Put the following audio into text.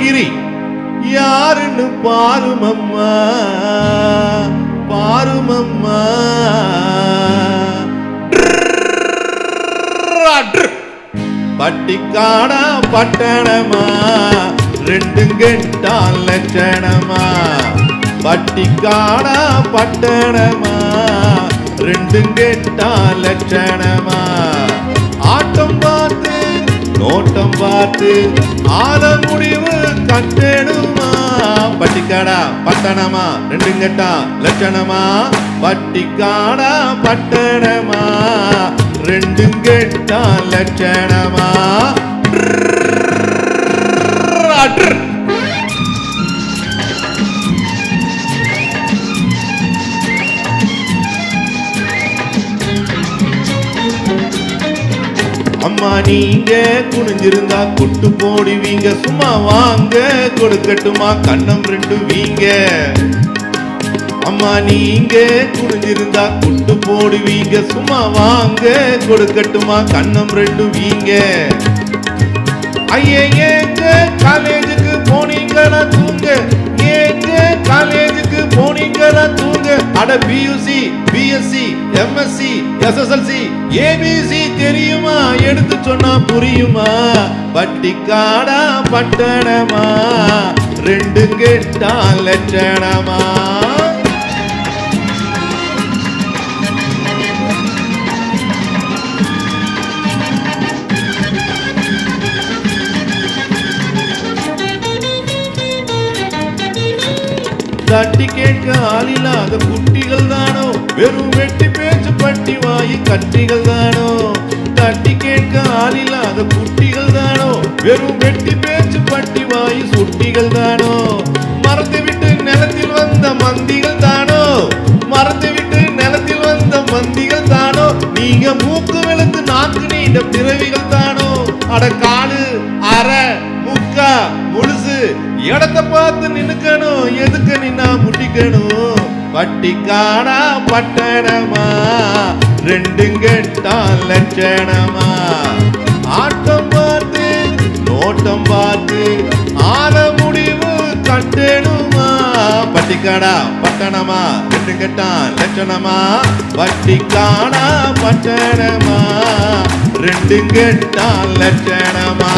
அருணகிரி யாருன்னு பாருமம்மா பாருமம்மா. பட்டிக்காடா பட்டணமா ரெண்டும் கெட்டா லட்சணமா. பட்டிக்காடா பட்டணமா ரெண்டும் கெட்டா லட்சணமா. ஆட்டம் பார்த்து நோட்டம் பார்த்து ஆல முடிவு கட்டணுமா. பட்டிக்காடா பட்டணமா ரெண்டும் கெட்டா லட்சணமா. பட்டிக்காடா பட்டணமா ரெண்டும் கெட்டா லட்சணமா. அம்மா நீங்க குனிஞ்சிருந்தா குட்டு போடுவீங்க, சும்மா வாங்க கொடுக்கட்டுமா கண்ணம் ரெண்டு வீங்க. அம்மா நீங்க குனிஞ்சிருந்தா குட்டு போடுவீங்க, சும்மா வாங்க கொடுக்கட்டுமா கண்ணம் ரெண்டு வீங்க. ஐயே ஏங்க காலேஜுக்கு போனீங்களா தூங்க, ஏங்க காலேஜுக்கு போனீங்களா தூங்க. அட PUC BSc MSc SSLC ABC தெரியுமா, எடுத்து சொன்னா புரியுமா. பட்டிக்காடா பட்டணமா ரெண்டு கெட்டா லட்சணமா. தட்டி கேட்க ஆளில்லாத குட்டிகள் தானோ, வெறும் வெட்டி பேச்சு பட்டி வாயி கட்டிகள் தானோ. தட்டி கேட்க ஆளில்லாத குட்டிகள் தானோ, வெறும் வெட்டி பேச்சு பட்டி வாயி சுட்டிகள் தானோ. மறந்து விட்டு நிலத்தில் வந்த மந்திகள் தானோ, மறந்து விட்டு நிலத்தில் வந்த மந்திகள் தானோ. நீங்க மூக்கு விளக்கு நாக்கு நீண்ட பிறவிகள் தானோ. அட காலு அரை முக்கா முழுசு இடத்தை பார்த்து நின்னுக்கணும், எதுக்கு நின்னா முட்டிக்கணும். பட்டிக்காடா பட்டணமா ரெண்டும் கெட்டா லட்சணமா. ஆட்டம் பார்த்து நோட்டம் பார்த்து ஆற முடிவு கட்டணுமா. பட்டிக்காடா பட்டணமா ரெண்டும் கெட்டா லட்சணமா. பட்டிக்காடா பட்டணமா ரெண்டும் கெட்டா லட்சணமா.